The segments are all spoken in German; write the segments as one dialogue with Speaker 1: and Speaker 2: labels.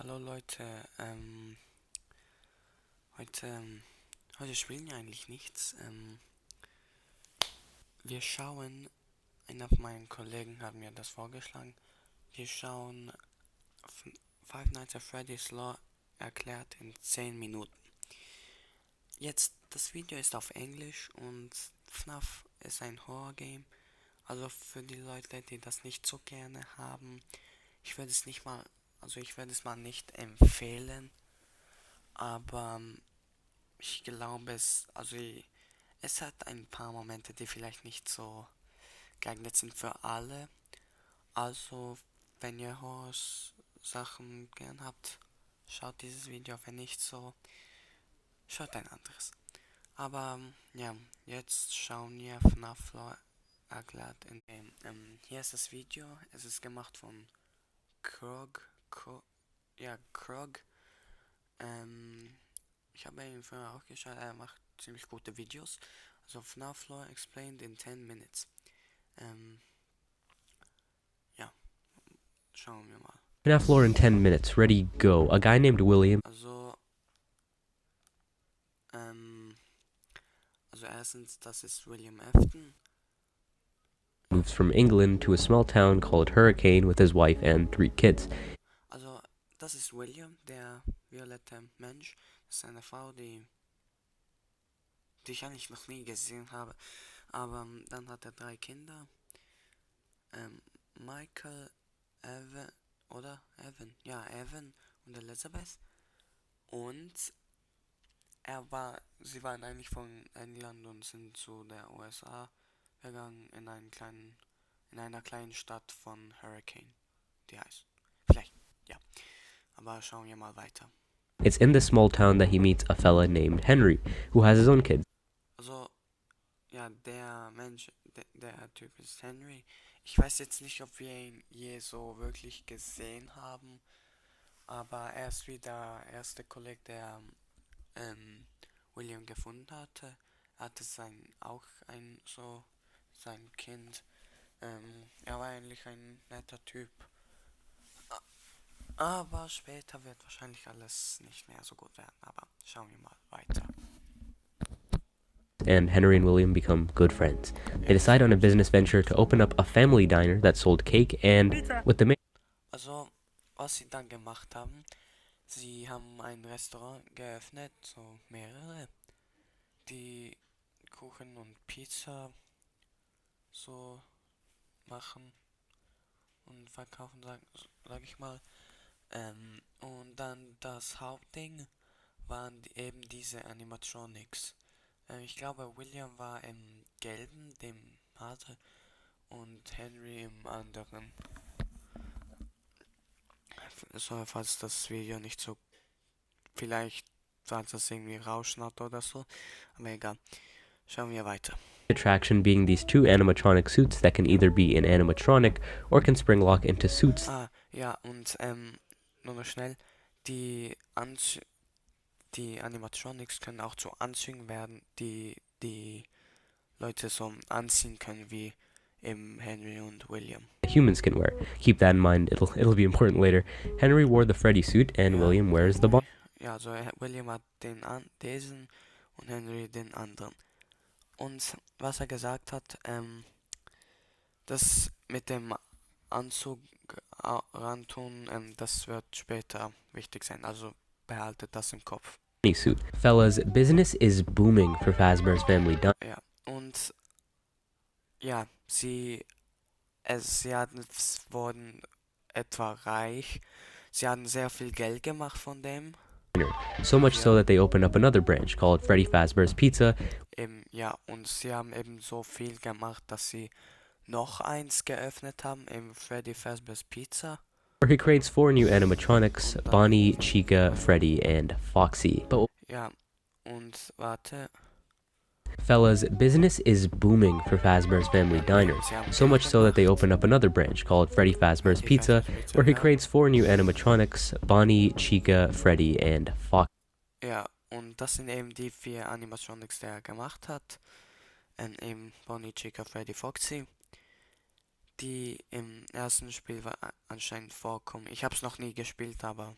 Speaker 1: Hallo Leute, heute, heute spielen wir eigentlich nichts. Wir schauen, einer von meinen Kollegen hat mir das vorgeschlagen, wir schauen Five Nights at Freddy's Law erklärt in 10 Minuten. Jetzt, das Video ist auf Englisch und FNAF ist ein Horror-Game. Also für die Leute, die das nicht so gerne haben, ich würde es nicht mal, ich würde es mal nicht empfehlen, aber ich glaube es hat ein paar Momente, die vielleicht nicht so geeignet sind für alle. Also, wenn ihr Horror-Sachen gern habt, schaut dieses Video. Wenn nicht so, schaut ein anderes. Aber ja, jetzt schauen wir FNAF erklärt in dem. Hier ist das Video. Es ist gemacht von Krog. Ähm, Ich habe ihn vorher auch geschaut, er macht ziemlich gute Videos. Also FNAF Lore Explained in 10 Minutes. Ähm, ja, schauen wir mal.
Speaker 2: Fnaf lore in 10 minutes. Ready, go. A guy named William
Speaker 1: Also, ähm, also erstens, das ist William Afton.
Speaker 2: moves from England to a small town called Hurricane with his wife and 3 kids.
Speaker 1: Also, das ist William, der violette Mensch. Das ist eine Frau, die ich eigentlich noch nie gesehen habe. Aber dann hat er 3 Kinder. Michael, Evan, oder? Evan, ja, Evan und Elizabeth. Und sie waren eigentlich von England und sind zu der USA gegangen in einer kleinen Stadt von Hurricane, die heißt. Vielleicht, ja. Aber schauen wir mal weiter.
Speaker 2: It's in this small town that he meets a fella named Henry, who has his own kids.
Speaker 1: Also, ja, der Mensch, der Typ ist Henry. Ich weiß jetzt nicht, ob wir ihn je so wirklich gesehen haben, aber er ist wie der erste Kollege, der William gefunden hatte. Er hatte sein Kind. Er war eigentlich ein netter Typ. Aber später wird wahrscheinlich alles nicht mehr so gut werden. Aber schauen wir mal weiter.
Speaker 2: And Henry and William become good friends. They decide on a business venture to open up a family diner that sold cake and with the
Speaker 1: Also, was sie dann gemacht haben, sie haben ein Restaurant geöffnet, so mehrere, die Kuchen und Pizza so machen und verkaufen, sag ich mal. Und dann das Hauptding waren eben diese Animatronics. Ich glaube, William war im gelben, dem Harte, und Henry im anderen. So, falls das Video nicht so, vielleicht, falls das irgendwie Rauschen hat oder so. Aber egal. Schauen wir weiter.
Speaker 2: attraction being these 2 animatronic suits that can either be an animatronic or can spring lock into suits.
Speaker 1: Ja, und nur noch schnell, die Animatronics können auch zu Anzügen werden, die Leute so anziehen können, wie eben Henry und William.
Speaker 2: Humans can wear. Keep that in mind, it'll be important later. Henry wore the Freddy suit and
Speaker 1: Ja,
Speaker 2: William wears the Bonnie.
Speaker 1: Ja, also William hat diesen und Henry den anderen. Und was er gesagt hat, das mit dem Anzug rantun, das wird später wichtig sein. Also behaltet das im Kopf.
Speaker 2: Suit. Fellas, business is booming for Fazbear's Family Diner.
Speaker 1: Ja, und ja, wurden etwa reich. Sie hatten sehr viel Geld gemacht von dem.
Speaker 2: So much so that they opened up another branch called Freddy Fazbear's Pizza.
Speaker 1: Ja, und sie haben eben so viel gemacht, dass sie noch eins geöffnet haben, eben Freddy Fazbear's Pizza.
Speaker 2: Where he creates 4 new animatronics, Bonnie, Chica, Freddy, and Foxy. But
Speaker 1: Ja, und warte.
Speaker 2: fellas, business is booming for Fazbear's Family Diner. So much so that they opened up another branch called Freddy Fazbear's Pizza, where he creates 4 new animatronics, Bonnie, Chica, Freddy, and Foxy.
Speaker 1: Ja, und das sind eben die 4 Animatronics, die er gemacht hat. Eben Bonnie, Chica, Freddy, Foxy. Die im ersten Spiel anscheinend vorkommen. Ich habe es noch nie gespielt, aber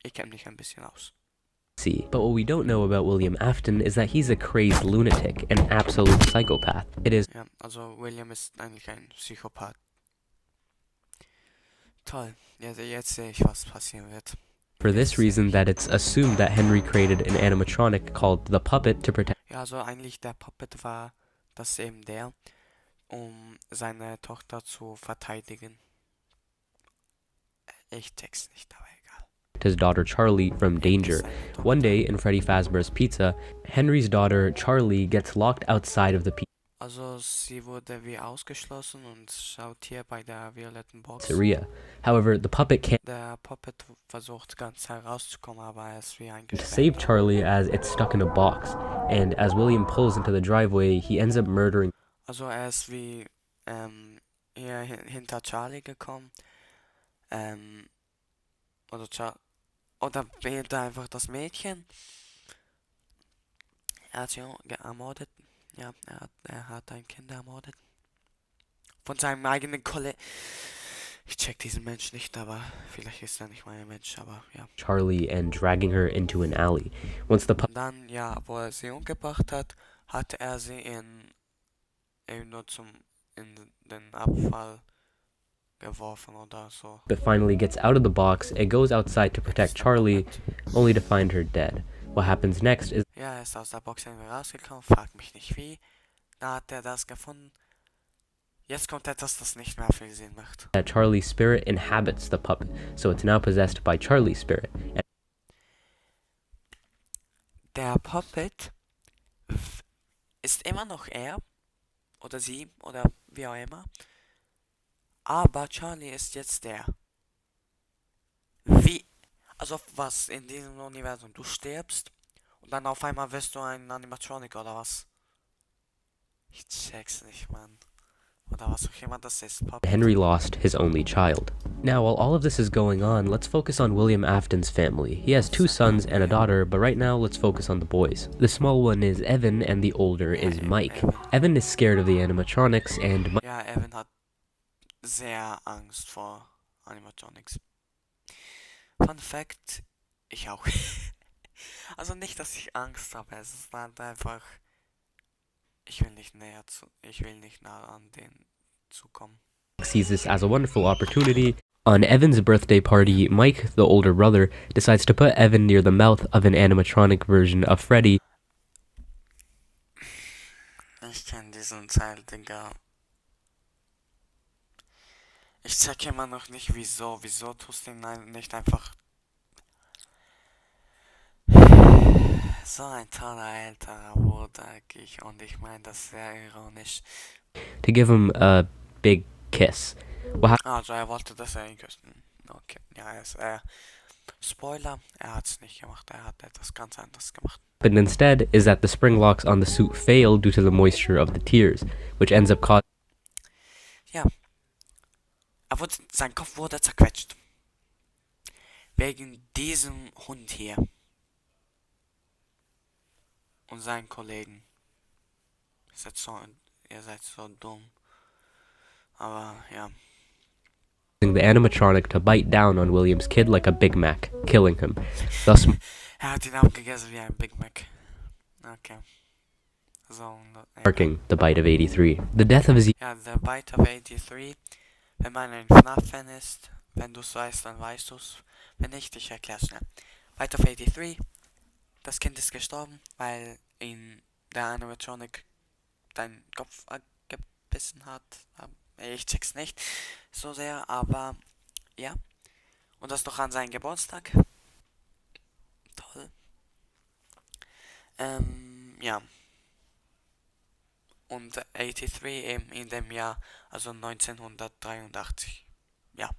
Speaker 1: Ich kenne mich ein bisschen aus.
Speaker 2: See. But what we don't know about William Afton is that he's a crazed lunatic, an absolute psychopath. It is
Speaker 1: Ja, also William ist eigentlich ein Psychopath. Toll. Ja, jetzt sehe ich, was passieren wird.
Speaker 2: for this reason that it's assumed that Henry created an animatronic called the Puppet to protect
Speaker 1: Ja, also eigentlich der Puppet war das eben der, um seine Tochter zu verteidigen. Ich check's nicht, aber egal.
Speaker 2: his daughter Charlie from danger. One day in Freddy Fazbear's Pizza, Henry's daughter Charlie gets locked outside of the
Speaker 1: Also sie wurde wie ausgeschlossen und schaut hier bei der violetten Box.
Speaker 2: pizzeria. However, the puppet can't
Speaker 1: Der Puppet versucht ganz herauszukommen, aber er ist wie
Speaker 2: save
Speaker 1: eingesperrt.
Speaker 2: Charlie as it's stuck in a box, and as William pulls into the driveway, he ends up murdering
Speaker 1: Also er ist wie hier hinter Charlie gekommen. Oder hinter einfach das Mädchen. Er hat sie ermordet. Ja, er hat ein Kind ermordet. Von seinem eigenen Kollegen. Ich check diesen Mensch nicht, aber vielleicht ist er nicht mein Mensch, aber ja.
Speaker 2: Charlie and dragging her into an alley. Once the
Speaker 1: Und dann, ja, wo er sie umgebracht hat, hat er sie eben nur in den Abfall geworfen oder so.
Speaker 2: puppet finally gets out of the box, it goes outside to protect Charlie, only to find her dead. What happens next is
Speaker 1: Ja, er ist aus der Box irgendwie rausgekommen, fragt mich nicht wie. Da hat er das gefunden. Jetzt kommt etwas, das nicht mehr viel Sinn macht.
Speaker 2: that Charlie's spirit inhabits the puppet, so it's now possessed by Charlie's spirit.
Speaker 1: Der Puppet ist immer noch er oder sie oder wie auch immer. Aber Charlie ist jetzt der. Wie? Also was in diesem Universum? Du stirbst und dann auf einmal wirst du ein Animatronic oder was? Ich check's nicht, Mann. Oder was auch immer das ist. Puppet.
Speaker 2: Henry lost his only child. Now, while all of this is going on, let's focus on William Afton's family. He has 2 sons and a daughter, but right now let's focus on the boys. The small one is Evan and the older is Mike. Evan is scared of the animatronics and
Speaker 1: Ja, Evan hat sehr Angst vor Animatronics. Fun Fact, ich auch. Also nicht, dass ich Angst habe, es ist halt einfach, ich will nicht nah an den zukommen.
Speaker 2: sees this as a wonderful opportunity. On Evan's birthday party, Mike, the older brother, decides to put Evan near the mouth of an animatronic version of Freddy.
Speaker 1: Ich kenne diesen Teil, Digga. Ich check immer noch nicht, wieso. Wieso tust du ihn nicht einfach... So ein toller älterer Bruder, und ich meine das sehr ironisch.
Speaker 2: To give him a big kiss.
Speaker 1: Also er wollte, dass er ihn küsst. Okay, ja, Spoiler, er hat's nicht gemacht, er hat etwas ganz anderes gemacht.
Speaker 2: But instead is that the spring locks on the suit fail due to the moisture of the tears, which ends up causing
Speaker 1: Ja. Sein Kopf wurde zerquetscht. Wegen diesem Hund hier. Und seinen Kollegen. Ihr seid so dumm. Aber ja.
Speaker 2: the animatronic to bite down on William's kid like a Big Mac, killing him, thus
Speaker 1: Er hat ihn aufgegessen wie ein Big Mac. Okay. So,
Speaker 2: marking the bite of 83. The death of his
Speaker 1: ja, The Bite of 83. Wenn man ein FNAF-Fan ist, wenn du es weißt, dann weißt du es. Wenn nicht, ich erklär's schnell. Bite of 83. Das Kind ist gestorben, weil ihn der Animatronic deinen Kopf gebissen hat. Ich check's nicht so sehr, aber ja. Und das doch an seinem Geburtstag. Toll. Ja. Und 83 eben in dem Jahr, also 1983. Ja.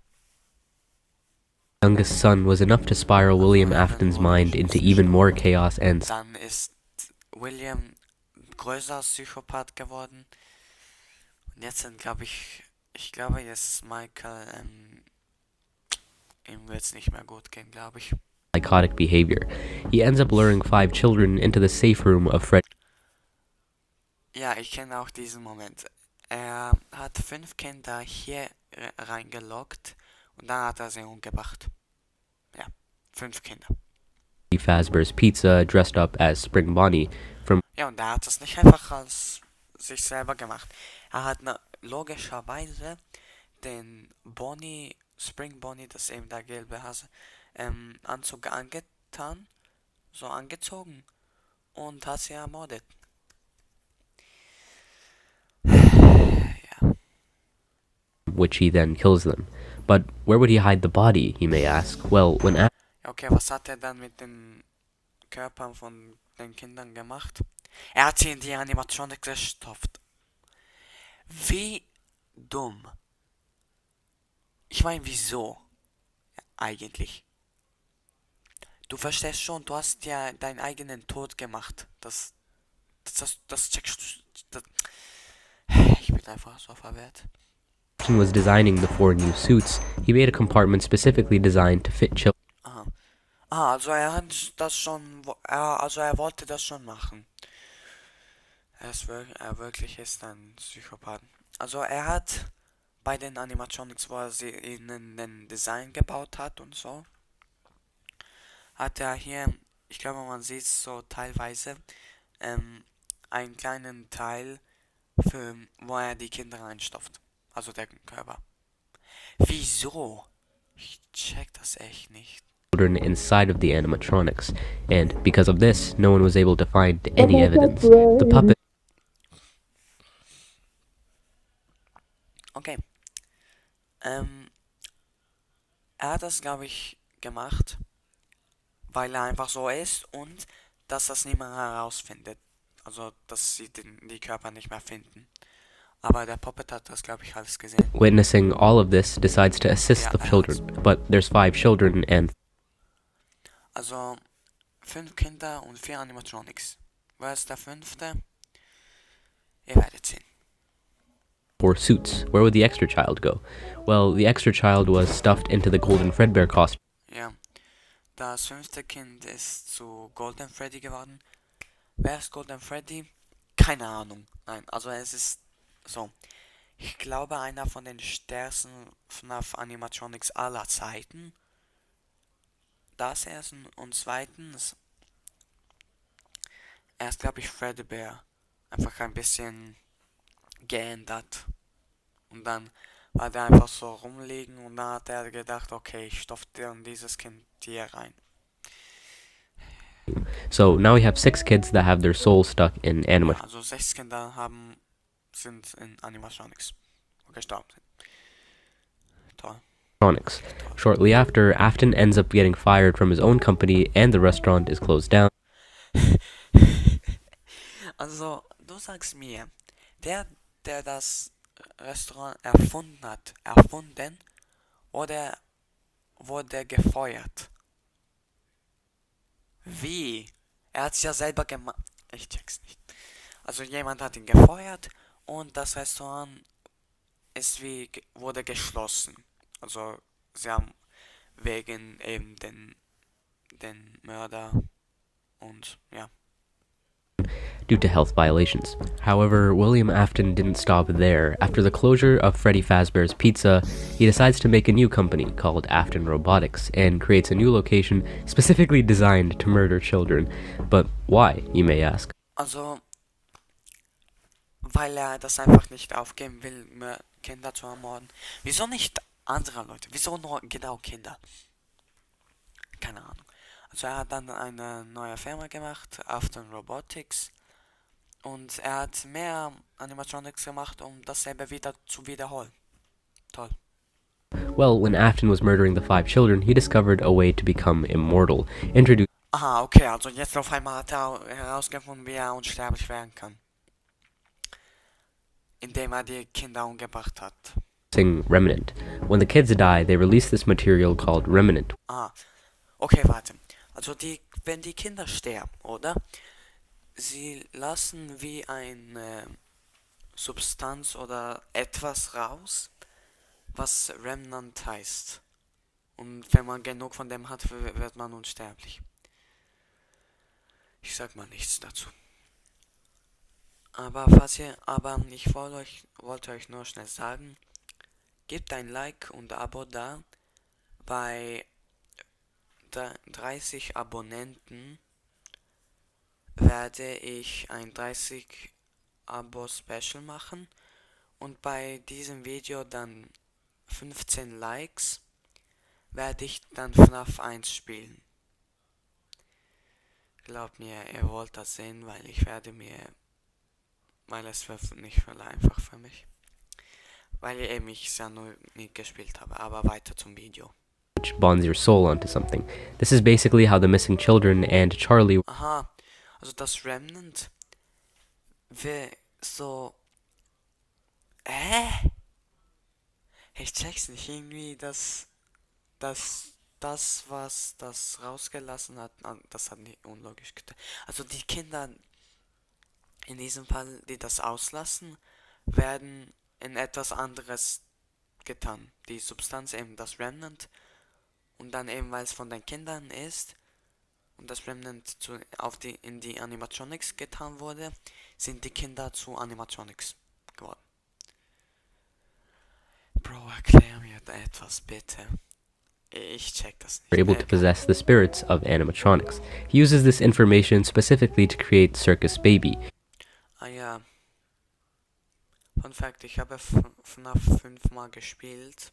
Speaker 2: youngest son was enough to spiral William Afton's mind into even more chaos and
Speaker 1: Dann ist William größer Psychopath geworden. Und jetzt sind, ich glaube, jetzt ist Michael, ihm wird's nicht mehr gut gehen, glaube ich.
Speaker 2: psychotic behavior. He ends up luring 5 children into the safe room of Fred.
Speaker 1: Ja, ich kenne auch diesen Moment. Er hat 5 Kinder hier reingelockt und dann hat er sie umgebracht. Ja, 5 Kinder.
Speaker 2: Fazbear's Pizza dressed up as Spring Bonnie from
Speaker 1: Ja, und er hat das nicht einfach als sich selber gemacht. Er hat logischerweise den Spring Bonnie, das ist eben der gelbe Hase, Anzug angetan, so angezogen und hat sie ermordet. Ja.
Speaker 2: which he then kills them. But where would he hide the body, you may ask? Well, when
Speaker 1: Ja, okay, was hat er dann mit den Körpern von den Kindern gemacht? Er hat sie in die Animatronik gestopft. Wie dumm. Ich meine, wieso? Eigentlich. Du verstehst schon, du hast ja deinen eigenen Tod gemacht. Das checkst du. Ich bin einfach so verwirrt.
Speaker 2: Afton was designing the 4 new suits, he made a compartment specifically designed to fit children.
Speaker 1: Aha. Also er hat das schon, also er wollte das schon machen. Er wirklich ist ein Psychopath. Also er hat bei den Animatronics, wo er sie in den Design gebaut hat und so, hat er hier, ich glaube man sieht es so teilweise, einen kleinen Teil, wo er die Kinder reinstopft. Also der Körper. Wieso? Ich check das echt nicht.
Speaker 2: Children inside of the animatronics, and because of this, no one was able to find any evidence. The puppet
Speaker 1: Okay. Er hat das, glaube ich, gemacht, weil er einfach so ist und dass das niemand herausfindet. Also, dass sie die Körper nicht mehr finden. Aber der Puppet hat das, glaube ich, alles gesehen.
Speaker 2: witnessing all of this decides to assist
Speaker 1: Ja,
Speaker 2: the children, but there's 5 children and
Speaker 1: Also 5 Kinder und 4 Animatronics. Wer ist der 5.? Ihr werdet sehen.
Speaker 2: 4 suits. Where would the extra child go? Well, the extra child was stuffed into the Golden Fredbear costume.
Speaker 1: Ja, das 5. Kind ist zu Golden Freddy geworden. Wer ist Golden Freddy? Keine Ahnung. Nein, also es ist so. Ich glaube, einer von den stärksten FNAF Animatronics aller Zeiten. Das erstens und zweitens, er ist, glaube ich, Freddy Bear. Einfach ein bisschen geändert. Und dann war der einfach so rumliegen und dann hat er gedacht, okay, ich stopfe dir dieses Kind hier rein.
Speaker 2: So now we have 6 kids that have their souls stuck in
Speaker 1: Ja,
Speaker 2: animatronics.
Speaker 1: also 6 Kinder sind in Animatronics gestorben. Toll.
Speaker 2: Shortly after, Afton ends up getting fired from his own company and the restaurant is closed down.
Speaker 1: Also, du sagst mir, der das Restaurant erfunden oder wurde gefeuert? Wie? Er hat es ja selber gemacht. Ich check's nicht. Also jemand hat ihn gefeuert und das Restaurant wurde geschlossen. Also sie haben wegen eben den Mörder und ja.
Speaker 2: Due to health violations. However, William Afton didn't stop there. After the closure of Freddy Fazbear's Pizza, he decides to make a new company called Afton Robotics and creates a new location specifically designed to murder children. But why, you may ask?
Speaker 1: Also, weil er das einfach nicht aufgeben will, Kinder zu ermorden. Wieso nicht andere Leute? Wieso nur genau Kinder? Keine Ahnung. Also er hat dann eine neue Firma gemacht, Afton Robotics. Und er hat mehr Animatronics gemacht, um dasselbe wieder zu wiederholen. Toll.
Speaker 2: Well, when Afton was murdering the 5 children, he discovered a way to become immortal.
Speaker 1: Aha, okay, also jetzt auf einmal hat er herausgefunden, wie er unsterblich werden kann. Indem er die Kinder umgebracht hat.
Speaker 2: Remnant. When the kids die, they release this material called remnant.
Speaker 1: Aha, okay, warte. Also wenn die Kinder sterben, oder? Sie lassen wie eine Substanz oder etwas raus, was Remnant heißt. Und wenn man genug von dem hat, wird man unsterblich. Ich sag mal nichts dazu. Aber ich wollte euch nur schnell sagen, gebt ein Like und Abo da, bei 30 Abonnenten werde ich ein 30 Abo-Special machen und bei diesem Video dann 15 Likes werde ich dann FNAF 1 spielen. Glaubt mir, ihr wollt das sehen, weil es wird nicht voll einfach für mich. Weil ich es ja nur nie gespielt habe, aber weiter zum Video.
Speaker 2: Which bonds your soul onto something. This is basically how the missing children and Charlie.
Speaker 1: Aha, also das Remnant will so. Ich check's nicht, irgendwie, was das rausgelassen hat, das hat nicht unlogisch getan. Also die Kinder in diesem Fall, die das auslassen, werden in etwas anderes getan. Die Substanz eben das Remnant und dann eben, weil es von den Kindern ist und das Remnant in die Animatronics getan wurde, sind die Kinder zu Animatronics geworden. Bro, erklär mir da etwas bitte. Ich check das nicht.
Speaker 2: Able to possess the spirits of animatronics. He uses this information specifically to create Circus Baby.
Speaker 1: Ah ja. Fun Fact, ich habe FNAF 5 mal gespielt.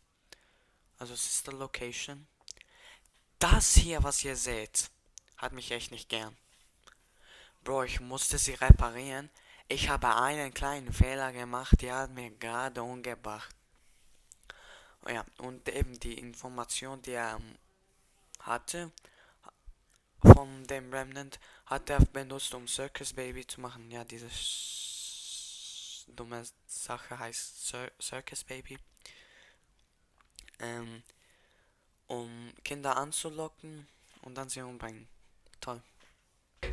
Speaker 1: Also Sister Location. Das hier, was ihr seht, hat mich echt nicht gern. Bro, ich musste sie reparieren. Ich habe einen kleinen Fehler gemacht, die hat mir gerade umgebracht. Oh ja, und eben die Information, die er hatte von dem Remnant, hat er benutzt, um Circus Baby zu machen. Ja, diese dumme Sache heißt Circus Baby. Um Kinder anzulocken und dann sie umbringen. Toll.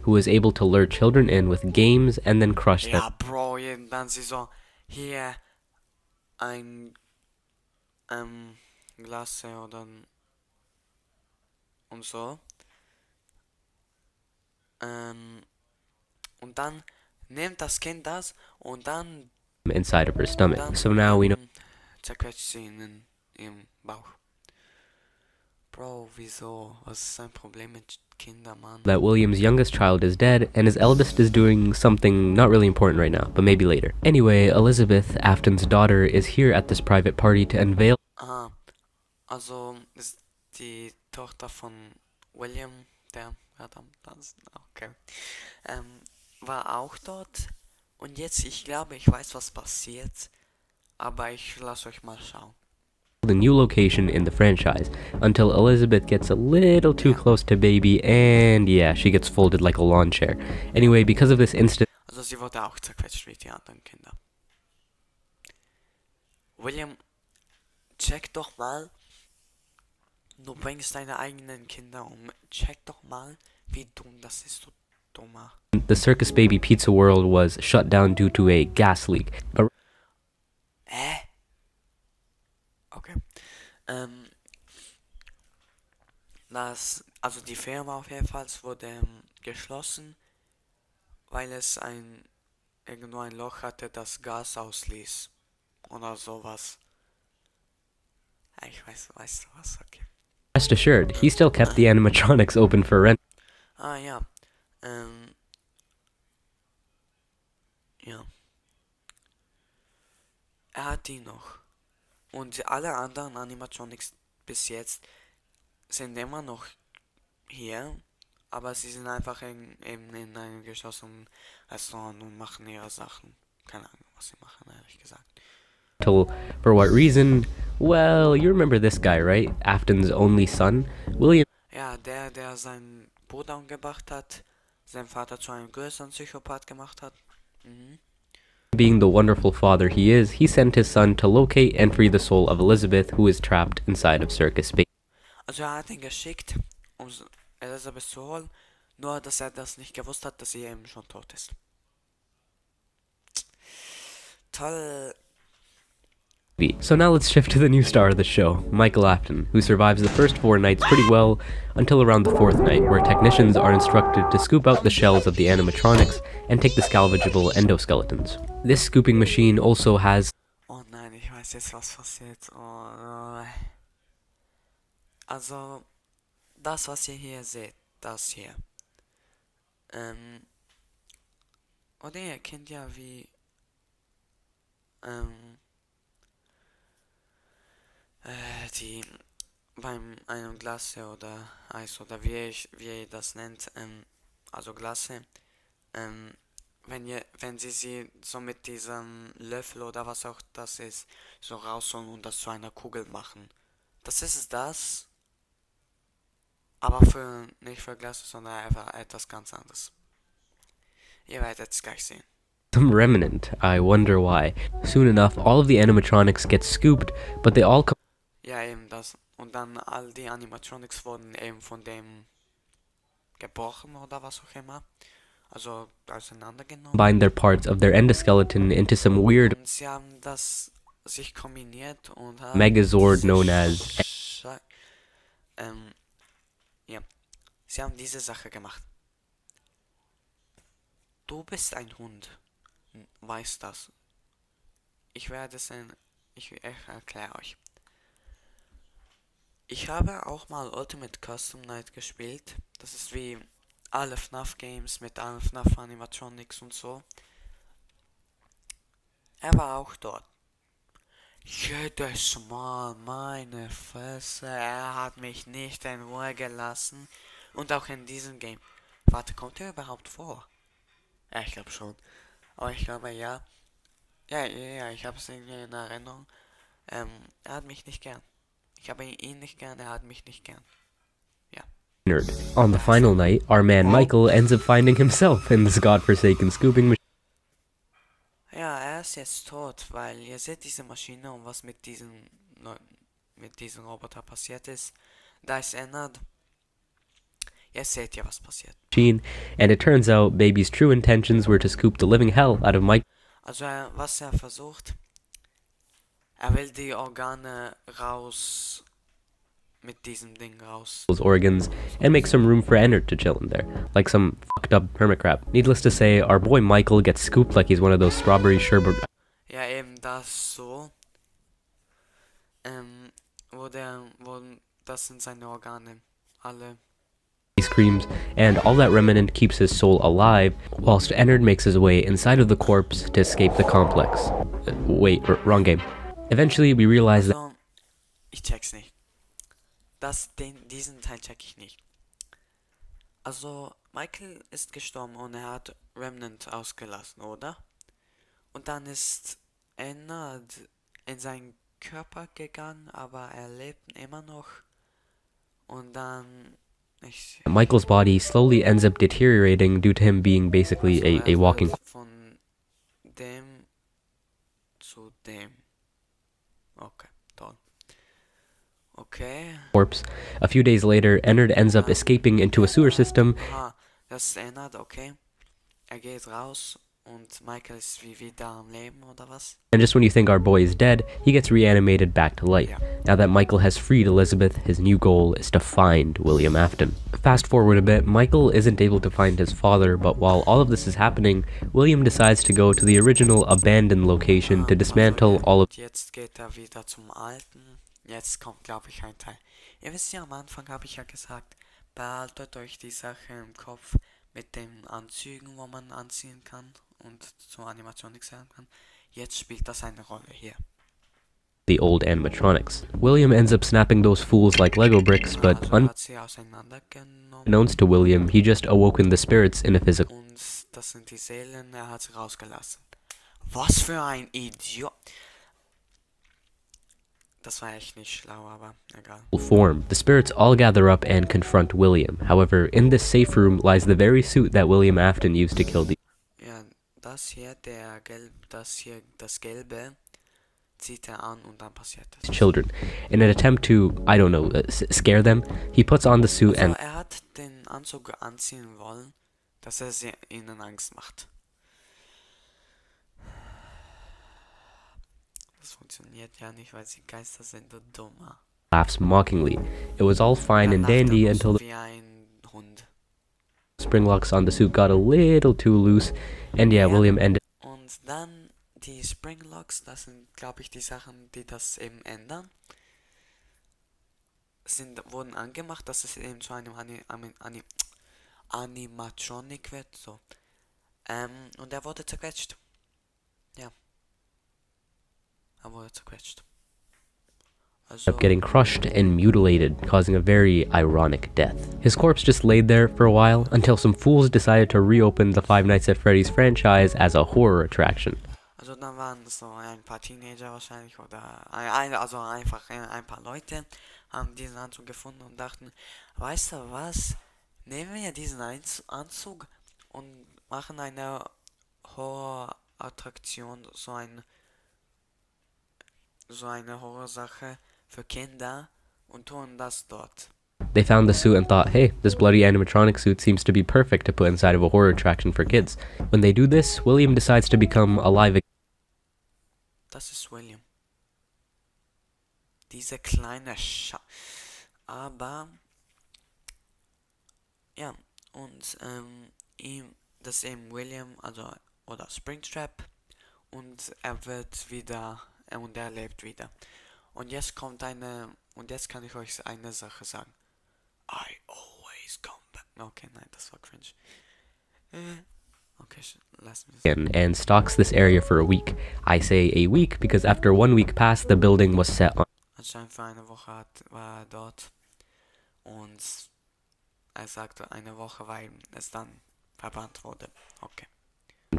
Speaker 2: Who is able to lure children in with games and then crush them.
Speaker 1: Ja, Bro, dann sie so, hier ein Glas oder und so. Und dann nimmt das Kind das und dann
Speaker 2: Inside of her stomach. So now we know
Speaker 1: zerquetscht sie in ihrem Bauch. Bro, wieso? Was ist sein Problem mit Kindern, Mann?
Speaker 2: that William's youngest child is dead and his eldest is doing something not really important right now, but maybe later. Anyway, Elizabeth, Afton's daughter, is here at this private party to unveil.
Speaker 1: Aha, also ist die Tochter von William, der am Tanzen, okay, war auch dort. Und jetzt, ich glaube, ich weiß, was passiert, aber ich lasse euch mal schauen.
Speaker 2: The new location in the franchise until Elizabeth gets a little too close to baby and yeah, she gets folded like a lawn chair. Anyway, because of this incident.
Speaker 1: Also sie wurde auch zerquetscht wie die anderen Kinder. William, check doch mal. Du bringst deine eigenen Kinder um. Check doch mal, wie dumm das ist, du Dummer.
Speaker 2: The Circus Baby Pizza World was shut down due to a gas leak.
Speaker 1: Okay. Also die Firma auf jeden Fall wurde geschlossen, weil es irgendwo ein Loch hatte, das Gas ausließ. Oder sowas. Ich weißt du was, okay.
Speaker 2: Rest assured, he still kept the animatronics open for rent.
Speaker 1: Ah ja. Ja. Er hat die noch. Und alle anderen Animatronics bis jetzt sind immer noch hier, aber sie sind einfach eben in einem geschlossenen Restaurant und machen ihre Sachen. Keine Ahnung, was sie machen, ehrlich gesagt.
Speaker 2: For what reason? Well, you remember this guy, right? Afton's only son, William.
Speaker 1: Ja, der seinen Bruder umgebracht hat, seinen Vater zu einem größeren Psychopath gemacht hat.
Speaker 2: Being the wonderful father he is, he sent his son to locate and free the soul of Elizabeth, who is trapped inside of Circus Baby.
Speaker 1: Also er hat ihn geschickt, um Elizabeth zu holen, nur dass er das nicht gewusst hat, dass sie eben schon tot ist. Toll.
Speaker 2: So now let's shift to the new star of the show, Michael Afton, who survives the first 4 nights pretty well until around the 4th night, where technicians are instructed to scoop out the shells of the animatronics and take the salvageable endoskeletons. This scooping machine also has...
Speaker 1: Oh nein, ich weiß jetzt, was passiert. Oh nein. Also, das, was ihr hier seht, das hier. Oder ihr kennt ja wie die beim einem Glasse oder Eis oder wie ihr das nennt, also Glasse, ähm, wenn sie so mit diesem Löffel oder was auch das ist, so rausholen und das zu einer Kugel machen. Das ist das, aber nicht für Glas, sondern einfach etwas ganz anderes. Ihr werdet es gleich sehen.
Speaker 2: Some remnant. I wonder why. Soon enough, all of the animatronics get scooped, but they all
Speaker 1: Ja, eben das. Und dann all die Animatronics wurden eben von dem gebrochen oder was auch immer. Also auseinandergenommen.
Speaker 2: combine their parts of their endoskeleton into some weird
Speaker 1: Und sie haben das sich kombiniert und haben
Speaker 2: megazord
Speaker 1: diese
Speaker 2: known as
Speaker 1: ja, sie haben diese Sache gemacht. Du bist ein Hund. Weiß das. Ich erkläre euch. Ich habe auch mal Ultimate Custom Night gespielt. Das ist wie alle FNAF Games mit allen FNAF Animatronics und so. Er war auch dort. Jedes Mal, meine Fresse, er hat mich nicht in Ruhe gelassen. Und auch in diesem Game. Warte, kommt er überhaupt vor? Ja, ich glaube schon. Aber ich glaube ja. Ja, ich habe es irgendwie in Erinnerung. Er hat mich nicht gern. Ich habe ihn nicht gern, er hat mich nicht gern. Ja.
Speaker 2: nerd. On the final night, our man Michael ends up finding himself in this godforsaken scooping machine.
Speaker 1: Ja, er ist jetzt tot, weil ihr seht diese Maschine und was mit diesem Roboter passiert ist. Da ist ändert. Ihr seht ja, was passiert.
Speaker 2: And it turns out Baby's true intentions were to scoop the living hell out of Michael's
Speaker 1: Also was er versucht, er will die Organe raus, mit diesem Ding raus.
Speaker 2: organs and make some room for Ennard to chill in there, like some fucked up hermit crab. Needless to say, our boy Michael gets scooped like he's one of those strawberry sherbet
Speaker 1: Ja, eben das so. Das sind seine Organe. Alle.
Speaker 2: ice creams, and all that remnant keeps his soul alive, whilst Ennard makes his way inside of the corpse to escape the complex. Wait, wrong game. Eventually, we realize that
Speaker 1: Also, ich check's nicht. Diesen Teil check ich nicht. Also, Michael ist gestorben und er hat Remnant ausgelassen, oder? Und dann ist Ennard in seinen Körper gegangen, aber er lebt immer noch. Und dann
Speaker 2: Michael's body slowly ends up deteriorating due to him being basically a walking
Speaker 1: von dem zu dem. Okay, toll. Okay.
Speaker 2: corpse. A few days later, Ennard ends up escaping into a sewer system.
Speaker 1: Aha, das ändert, okay. Er geht raus und Michael ist wie wieder am Leben oder was?
Speaker 2: And just when you think our boy is dead, he gets reanimated back to life.
Speaker 1: Ja.
Speaker 2: Now that Michael has freed Elizabeth, his new goal is to find William Afton. Fast forward a bit, Michael isn't able to find his father, but while all of this is happening, William decides to go to the original abandoned location to dismantle all of
Speaker 1: Jetzt geht er wieder zum Alten. Jetzt kommt, glaube ich, ein Teil. Ihr wisst ja, am Anfang habe ich ja gesagt, behaltet euch die Sache im Kopf mit den Anzügen, wo man anziehen kann und zur Animatronik sagen kann. Jetzt spielt das eine Rolle hier.
Speaker 2: the old animatronics. William ends up snapping those fools like Lego bricks, but
Speaker 1: Also hat sie auseinandergenommen
Speaker 2: unbeknownst to William, he just awoken the spirits in a physical
Speaker 1: und das sind die Seelen, er hat sie rausgelassen. Was für ein Idiot! Das war echt nicht schlau, aber egal.
Speaker 2: form. The spirits all gather up and confront William. However, in this safe room lies the very suit that William Afton used to kill the
Speaker 1: Ja, das hier, das Gelbe, zieht er an und dann passiert das.
Speaker 2: children. In an attempt to, I don't know, scare them, he puts on the suit
Speaker 1: Also
Speaker 2: and
Speaker 1: er hat den Anzug anziehen wollen, dass er ihnen Angst macht. Das funktioniert ja nicht, weil sie Geister sind, du Dummer.
Speaker 2: laughs mockingly. It was all fine and dandy until the
Speaker 1: Wie ein Hund.
Speaker 2: spring locks on the suit got a little too loose, and yeah, William ended
Speaker 1: Und dann die Springlocks, das sind, glaube ich, die Sachen, die das eben ändern. wurden angemacht, dass es eben zu einem Animatronic wird, so. Und er wurde zerquetscht. Ja, er wurde zerquetscht.
Speaker 2: Up getting crushed and mutilated, causing a very ironic death. His corpse just laid there for a while until some fools decided to reopen the Five Nights at Freddy's franchise as a horror attraction.
Speaker 1: Also dann waren es so ein paar Teenager wahrscheinlich oder also einfach ein paar Leute haben diesen Anzug gefunden und dachten, weißt du was, nehmen wir diesen Anzug und machen eine Horrorattraktion, so eine Horrorsache für Kinder und tun das dort.
Speaker 2: They found the suit and thought, hey, this bloody animatronic suit seems to be perfect to put inside of a horror attraction for kids. When they do this, William decides to become alive again.
Speaker 1: Das ist William. Diese kleine Aber, ja, und das ist eben William, also, oder Springtrap, und er wird wieder, und er lebt wieder. Und jetzt jetzt kann ich euch eine Sache sagen. I always come back. Okay, nein, das war cringe. Okay, lass mich.
Speaker 2: And stalks this area for a week. I say a week because after 1 week passed, the building was set on
Speaker 1: Anscheinend für eine Woche war er dort. Und er sagte eine Woche, weil es dann verbrannt wurde. Okay.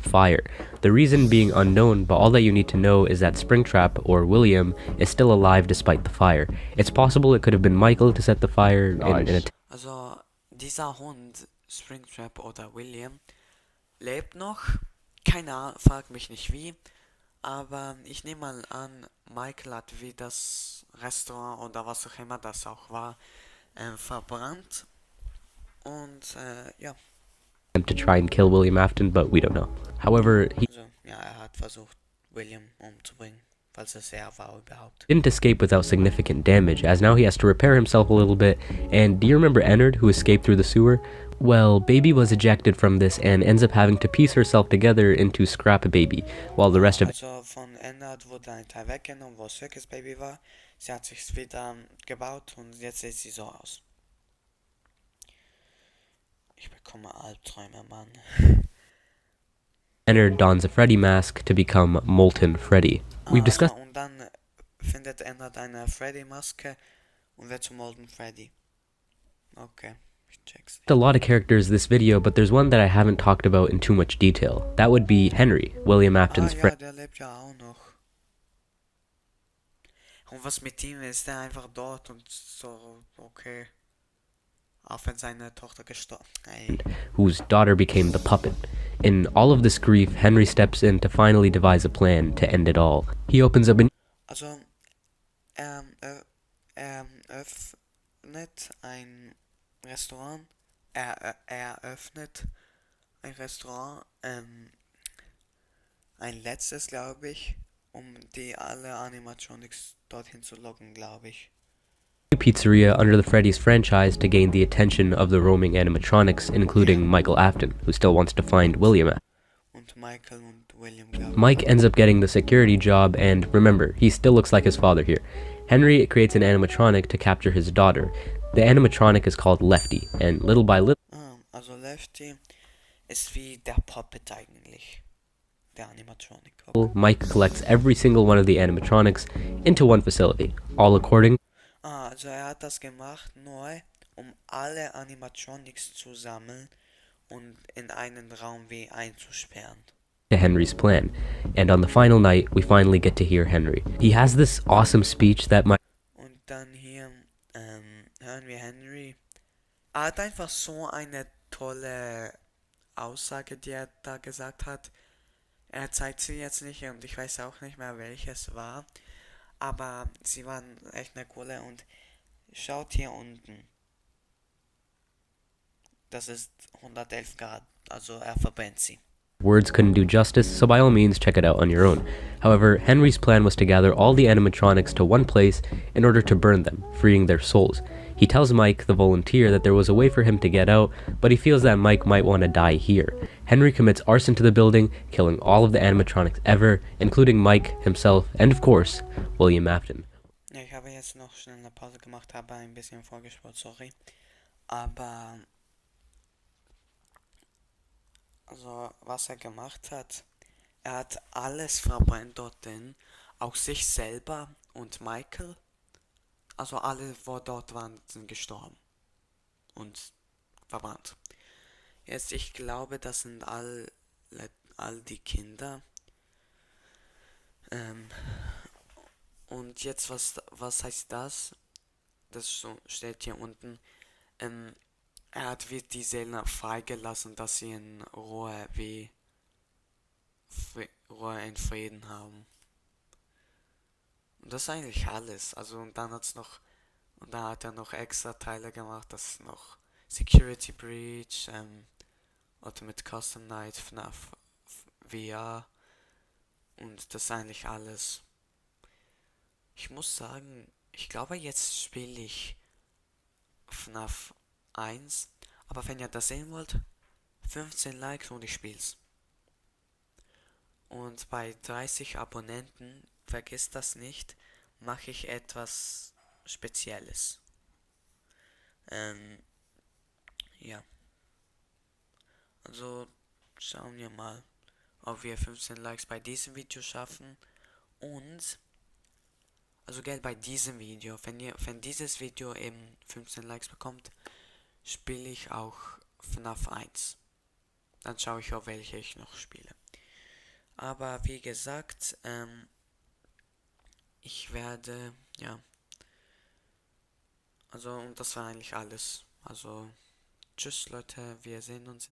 Speaker 2: fire. The reason being unknown, but all that you need to know is that Springtrap, or William, is still alive despite the fire. It's possible it could have been Michael to set the fire in a
Speaker 1: Also, dieser Hund, Springtrap oder William, lebt noch. Keine Ahnung, frag mich nicht wie. Aber ich nehme mal an, Michael hat wie das Restaurant oder was auch immer das auch war, verbrannt. Und ja.
Speaker 2: to try and kill William Afton, but we don't know. However, he
Speaker 1: Also, ja, er hat versucht, William umzubringen, falls es er war überhaupt.
Speaker 2: didn't escape without significant damage, as now he has to repair himself a little bit. And do you remember Ennard, who escaped through the sewer? Well, Baby was ejected from this and ends up having to piece herself together into Scrap Baby, while the rest of
Speaker 1: Also von Ennard wurde ein Teil weggenommen, wo Circus Baby war. Sie hat sich wieder gebaut und jetzt sieht sie so aus. Ich bekomme Albträume, Mann.
Speaker 2: Ennard dons a Freddy mask to become Molten Freddy. We've discussed
Speaker 1: Und dann findet Ennard eine Freddy-Maske und wird zu Molten Freddy. Okay, ich check's.
Speaker 2: a lot of characters this video, but there's one that I haven't talked about in too much detail. That would be Henry, William Afton's
Speaker 1: Ja,
Speaker 2: friend.
Speaker 1: der lebt ja auch noch. Und was mit ihm ist, der einfach dort und so, okay. Auch wenn seine Tochter gestorben ist.
Speaker 2: Whose daughter became the puppet. In all of this grief, Henry steps in to finally devise a plan to end it all. He opens up a
Speaker 1: Also, öffnet ein Restaurant. Er öffnet ein Restaurant. Ein letztes, glaube ich, die alle Animatronics dorthin zu locken, glaube ich.
Speaker 2: pizzeria under the Freddy's franchise to gain the attention of the roaming animatronics, including Michael Afton, who still wants to find William.
Speaker 1: Und Michael und William, glaube ich.
Speaker 2: Mike ends up getting the security job, and remember, he still looks like his father here. Henry creates an animatronic to capture his daughter. The animatronic is called Lefty, and little by little,
Speaker 1: Also Lefty ist wie der Puppet eigentlich. Der Animatronic.
Speaker 2: Mike collects every single one of the animatronics into one facility, all according
Speaker 1: Also er hat das gemacht neu, alle Animatronics zu sammeln und in einen Raum wie einzusperren.
Speaker 2: to Henry's plan. And on the final night, we finally get to hear Henry. He has this awesome speech that Mike
Speaker 1: Und dann hier hören wir Henry. Er hat einfach so eine tolle Aussage, die er da gesagt hat. Er zeigt sie jetzt nicht und ich weiß auch nicht mehr, welches war. Aber sie waren echt eine coole und schaut hier unten. Das ist 111 Grad, also er verbrennt sie.
Speaker 2: words couldn't do justice, so by all means check it out on your own. However, Henry's plan was to gather all the animatronics to one place in order to burn them, freeing their souls. He tells Mike, the volunteer, that there was a way for him to get out, but he feels that Mike might want to die here. Henry commits arson to the building, killing all of the animatronics ever, including Mike himself, and of course, William Afton.
Speaker 1: Ja, ich habe jetzt noch schnell eine Pause gemacht, habe ein bisschen vorgespult, sorry. Aber, also, was er gemacht hat, er hat alles verbrannt dort drin, auch sich selber und Michael. Also alle, wo dort waren, sind gestorben und verbrannt. Jetzt, ich glaube, das sind all die Kinder. Ähm, und jetzt, was heißt das? Steht hier unten. Ähm, wird die Seelen freigelassen, dass sie in Ruhe in Frieden haben. Und das ist eigentlich alles. Also und dann hat er noch extra Teile gemacht, das ist noch Security Breach, Ultimate Custom Night, FNAF VR und das ist eigentlich alles. Ich muss sagen, ich glaube jetzt spiele ich FNAF 1, aber wenn ihr das sehen wollt, 15 Likes und ich spiel's. Und bei 30 Abonnenten, vergesst das nicht, mache ich etwas Spezielles. Ähm, ja, also schauen wir mal, ob wir 15 Likes bei diesem Video schaffen. Und, also Geld bei diesem Video, wenn dieses Video eben 15 Likes bekommt, spiele ich auch FNAF 1. Dann schaue ich auch, welche ich noch spiele. Aber wie gesagt, ich werde, ja, also und das war eigentlich alles. Also, tschüss Leute, wir sehen uns.